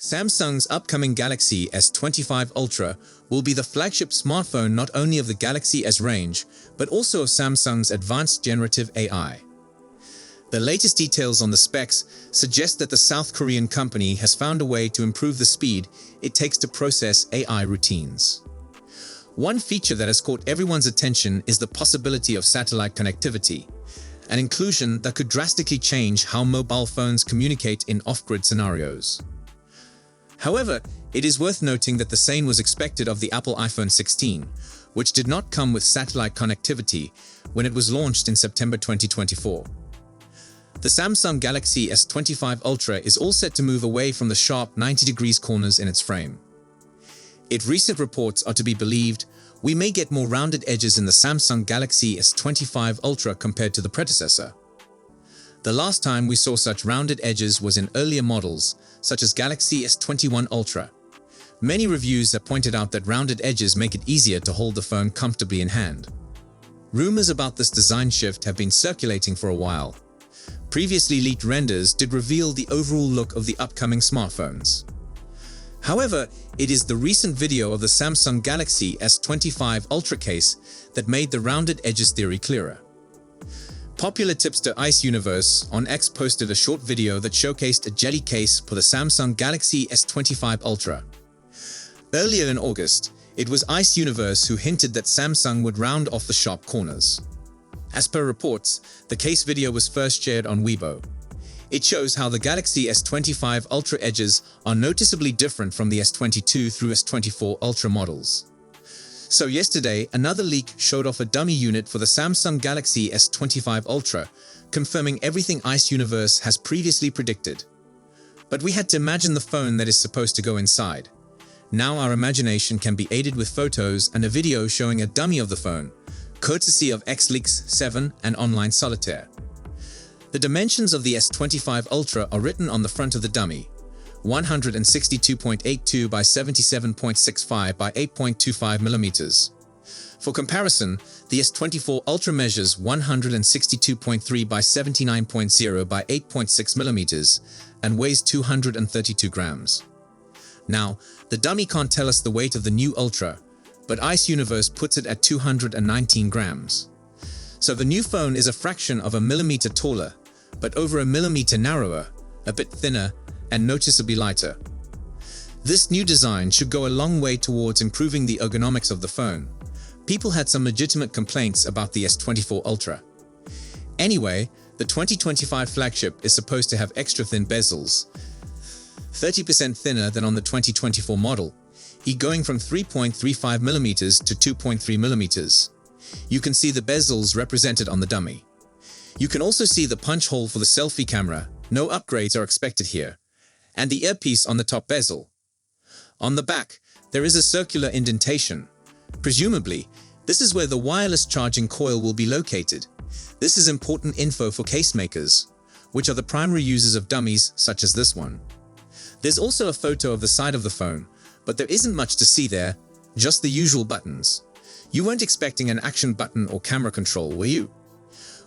Samsung's upcoming Galaxy S25 Ultra will be the flagship smartphone not only of the Galaxy S range, but also of Samsung's advanced generative AI. The latest details on the specs suggest that the South Korean company has found a way to improve the speed it takes to process AI routines. One feature that has caught everyone's attention is the possibility of satellite connectivity, an inclusion that could drastically change how mobile phones communicate in off-grid scenarios. However, it is worth noting that the same was expected of the Apple iPhone 16, which did not come with satellite connectivity when it was launched in September 2024. The Samsung Galaxy S25 Ultra is all set to move away from the sharp 90-degree corners in its frame. If recent reports are to be believed, we may get more rounded edges in the Samsung Galaxy S25 Ultra compared to the predecessor. The last time we saw such rounded edges was in earlier models, such as Galaxy S21 Ultra. Many reviews have pointed out that rounded edges make it easier to hold the phone comfortably in hand. Rumors about this design shift have been circulating for a while. Previously leaked renders did reveal the overall look of the upcoming smartphones. However, it is the recent video of the Samsung Galaxy S25 Ultra case that made the rounded edges theory clearer. Popular tipster Ice Universe on X posted a short video that showcased a jelly case for the Samsung Galaxy S25 Ultra. Earlier in August, it was Ice Universe who hinted that Samsung would round off the sharp corners. As per reports, the case video was first shared on Weibo. It shows how the Galaxy S25 Ultra edges are noticeably different from the S22 through S24 Ultra models. So yesterday, another leak showed off a dummy unit for the Samsung Galaxy S25 Ultra, confirming everything Ice Universe has previously predicted. But we had to imagine the phone that is supposed to go inside. Now our imagination can be aided with photos and a video showing a dummy of the phone, courtesy of XLeaks 7 and Online Solitaire. The dimensions of the S25 Ultra are written on the front of the dummy: 162.82 by 77.65 by 8.25 mm. For comparison, the S24 Ultra measures 162.3 by 79.0 by 8.6 mm and weighs 232 grams. Now, the dummy can't tell us the weight of the new Ultra, but Ice Universe puts it at 219 grams. So the new phone is a fraction of a millimeter taller, but over a millimeter narrower, a bit thinner, and noticeably lighter. This new design should go a long way towards improving the ergonomics of the phone. People had some legitimate complaints about the S24 Ultra. Anyway, the 2025 flagship is supposed to have extra thin bezels, 30% thinner than on the 2024 model, going from 3.35mm to 2.3mm. You can see the bezels represented on the dummy. You can also see the punch hole for the selfie camera. No upgrades are expected here. And the earpiece on the top bezel. On the back, there is a circular indentation. Presumably, this is where the wireless charging coil will be located. This is important info for case makers, which are the primary users of dummies such as this one. There's also a photo of the side of the phone, but there isn't much to see there, just the usual buttons. You weren't expecting an action button or camera control, were you?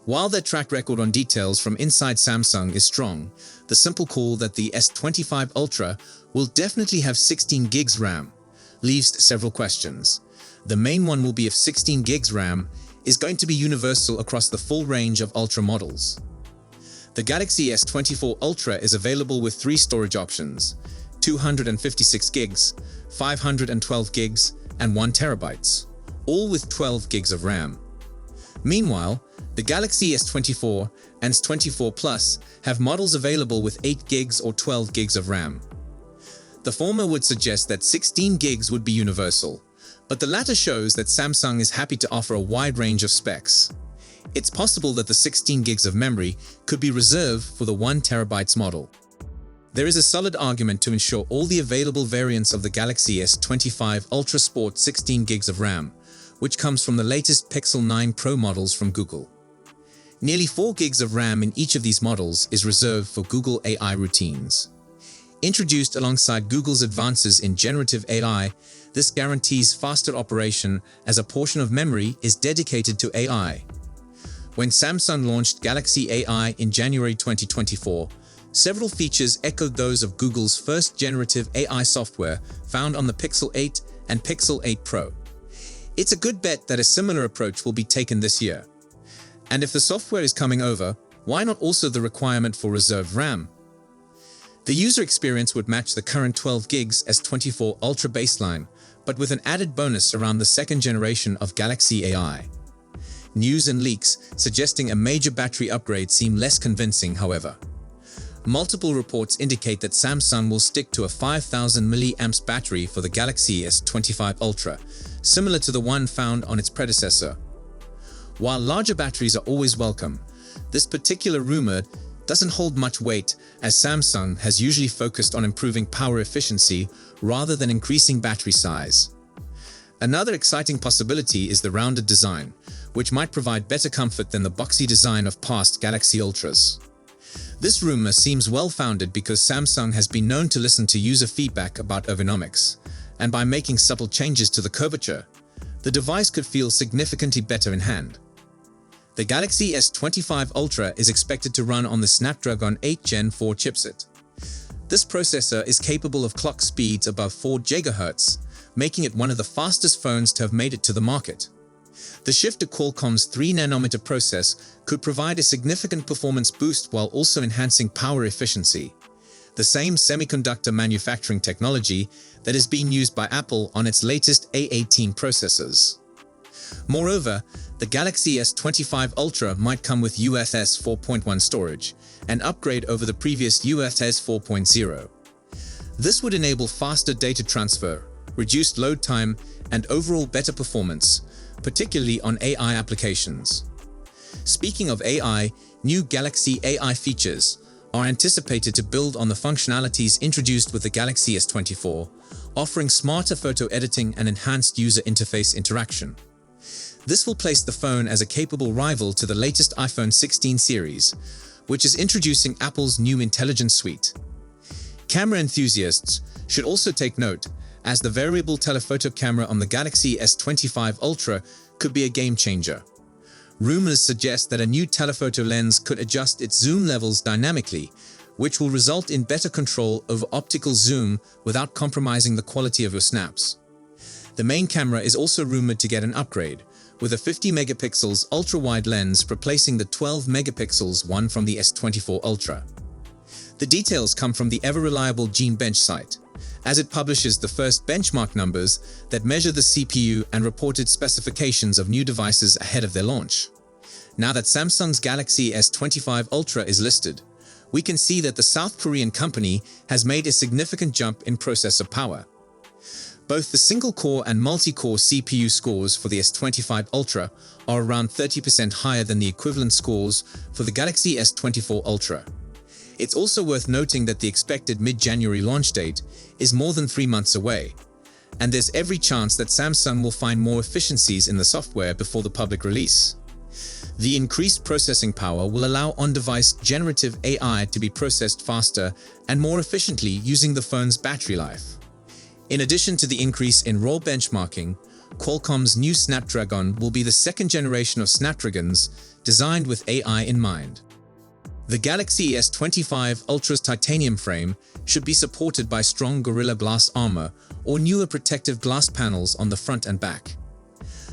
While their track record on details from inside Samsung is strong, the simple call that the S25 Ultra will definitely have 16 gigs RAM leaves several questions. The main one will be if 16 gigs RAM is going to be universal across the full range of Ultra models. The Galaxy S24 Ultra is available with 3 storage options: 256 gigs, 512 gigs, and 1 TB, all with 12 gigs of RAM. Meanwhile, the Galaxy S24 and S24 Plus have models available with 8 gigs or 12 gigs of RAM. The former would suggest that 16 gigs would be universal, but the latter shows that Samsung is happy to offer a wide range of specs. It's possible that the 16 gigs of memory could be reserved for the 1 TB model. There is a solid argument to ensure all the available variants of the Galaxy S25 Ultra sport 16 gigs of RAM, which comes from the latest Pixel 9 Pro models from Google. Nearly 4 gigs of RAM in each of these models is reserved for Google AI routines. Introduced alongside Google's advances in generative AI, this guarantees faster operation as a portion of memory is dedicated to AI. When Samsung launched Galaxy AI in January 2024, Several features echoed those of Google's first generative AI software found on the Pixel 8 and Pixel 8 Pro. It's a good bet that a similar approach will be taken this year. And if the software is coming over, why not also the requirement for reserved RAM? The user experience would match the current 12 gigs S24 Ultra baseline, but with an added bonus around the second generation of Galaxy AI. News and leaks suggesting a major battery upgrade seem less convincing, however. Multiple reports indicate that Samsung will stick to a 5000 mAh battery for the Galaxy S25 Ultra, similar to the one found on its predecessor. While larger batteries are always welcome, this particular rumor doesn't hold much weight, as Samsung has usually focused on improving power efficiency rather than increasing battery size. Another exciting possibility is the rounded design, which might provide better comfort than the boxy design of past Galaxy Ultras. This rumor seems well-founded because Samsung has been known to listen to user feedback about ergonomics, and by making subtle changes to the curvature, the device could feel significantly better in hand. The Galaxy S25 Ultra is expected to run on the Snapdragon 8 Gen 4 chipset. This processor is capable of clock speeds above 4 GHz, making it one of the fastest phones to have made it to the market. The shift to Qualcomm's 3nm process could provide a significant performance boost while also enhancing power efficiency, the same semiconductor manufacturing technology that is being used by Apple on its latest A18 processors. Moreover, the Galaxy S25 Ultra might come with UFS 4.1 storage, an upgrade over the previous UFS 4.0. This would enable faster data transfer, reduced load time, and overall better performance, particularly on AI applications. Speaking of AI, new Galaxy AI features are anticipated to build on the functionalities introduced with the Galaxy S24, offering smarter photo editing and enhanced user interface interaction. This will place the phone as a capable rival to the latest iPhone 16 series, which is introducing Apple's new Intelligence Suite. Camera enthusiasts should also take note, as the variable telephoto camera on the Galaxy S25 Ultra could be a game-changer. Rumors suggest that a new telephoto lens could adjust its zoom levels dynamically, which will result in better control over optical zoom without compromising the quality of your snaps. The main camera is also rumored to get an upgrade, with a 50 megapixels ultra-wide lens replacing the 12 megapixels one from the S24 Ultra. The details come from the ever-reliable Geekbench site, as it publishes the first benchmark numbers that measure the CPU and reported specifications of new devices ahead of their launch. Now that Samsung's Galaxy S25 Ultra is listed, we can see that the South Korean company has made a significant jump in processor power. Both the single-core and multi-core CPU scores for the S25 Ultra are around 30% higher than the equivalent scores for the Galaxy S24 Ultra. It's also worth noting that the expected mid-January launch date is more than 3 months away, and there's every chance that Samsung will find more efficiencies in the software before the public release. The increased processing power will allow on-device generative AI to be processed faster and more efficiently using the phone's battery life. In addition to the increase in raw benchmarking, Qualcomm's new Snapdragon will be the second generation of Snapdragons designed with AI in mind. The Galaxy S25 Ultra's titanium frame should be supported by strong Gorilla Glass armor or newer protective glass panels on the front and back.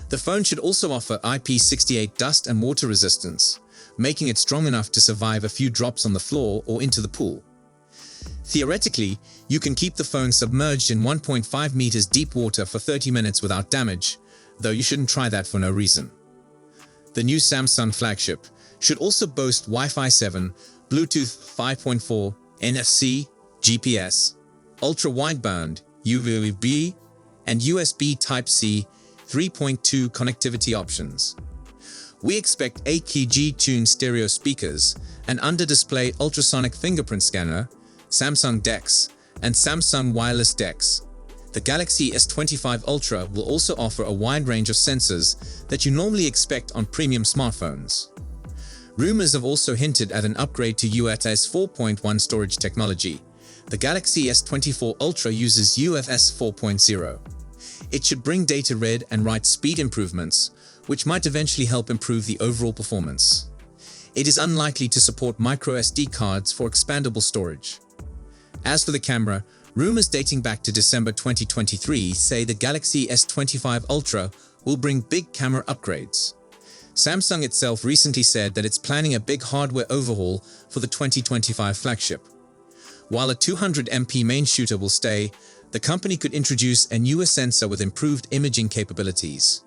The phone should also offer IP68 dust and water resistance, making it strong enough to survive a few drops on the floor or into the pool. Theoretically, you can keep the phone submerged in 1.5 meters deep water for 30 minutes without damage, though you shouldn't try that for no reason. The new Samsung flagship should also boast Wi-Fi 7, Bluetooth 5.4, NFC, GPS, ultra-wideband, UWB, and USB Type-C 3.2 connectivity options. We expect 8K tuned stereo speakers, an under-display ultrasonic fingerprint scanner, Samsung DeX, and Samsung Wireless DeX. The Galaxy S25 Ultra will also offer a wide range of sensors that you normally expect on premium smartphones. Rumors have also hinted at an upgrade to UFS 4.1 storage technology. The Galaxy S24 Ultra uses UFS 4.0. It should bring data read and write speed improvements, which might eventually help improve the overall performance. it is unlikely to support microSD cards for expandable storage. As for the camera, rumors dating back to December 2023 say the Galaxy S25 Ultra will bring big camera upgrades. Samsung itself recently said that it's planning a big hardware overhaul for the 2025 flagship. While a 200MP main shooter will stay, the company could introduce a newer sensor with improved imaging capabilities.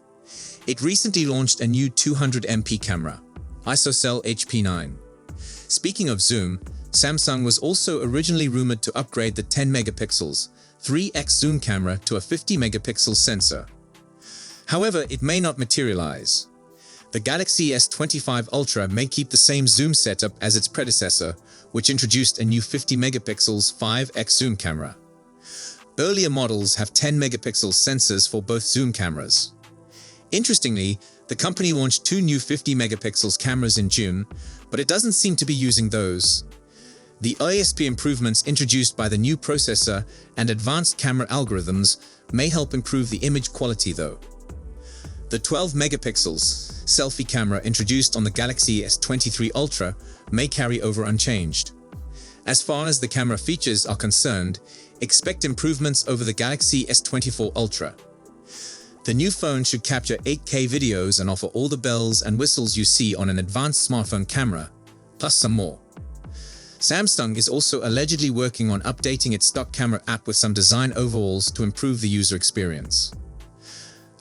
It recently launched a new 200MP camera, ISOCELL HP9. Speaking of zoom, Samsung was also originally rumored to upgrade the 10 megapixels 3x zoom camera to a 50 megapixel sensor. However, it may not materialize. The Galaxy S25 Ultra may keep the same zoom setup as its predecessor, which introduced a new 50 megapixels 5x zoom camera. Earlier models have 10 megapixel sensors for both zoom cameras. Interestingly, the company launched two new 50 megapixels cameras in June, but it doesn't seem to be using those. The ISP improvements introduced by the new processor and advanced camera algorithms may help improve the image quality though. The 12 megapixels selfie camera introduced on the Galaxy S23 Ultra may carry over unchanged. As far as the camera features are concerned, expect improvements over the Galaxy S24 Ultra. The new phone should capture 8K videos and offer all the bells and whistles you see on an advanced smartphone camera, plus some more. Samsung is also allegedly working on updating its stock camera app with some design overhauls to improve the user experience.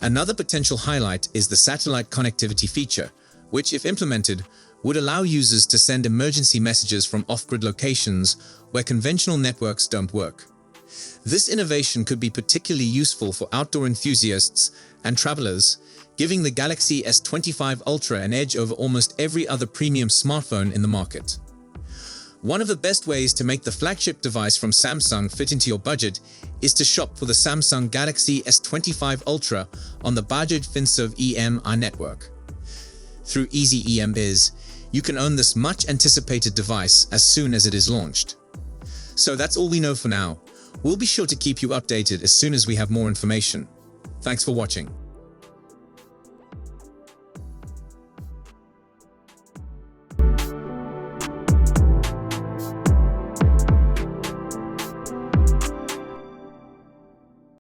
Another potential highlight is the satellite connectivity feature, which, if implemented, would allow users to send emergency messages from off-grid locations where conventional networks don't work. This innovation could be particularly useful for outdoor enthusiasts and travelers, giving the Galaxy S25 Ultra an edge over almost every other premium smartphone in the market. One of the best ways to make the flagship device from Samsung fit into your budget is to shop for the Samsung Galaxy S25 Ultra on the Bajaj Finserv EMI network. Through Easy EMBiz, you can own this much-anticipated device as soon as it is launched. So that's all we know for now. We'll be sure to keep you updated as soon as we have more information. Thanks for watching.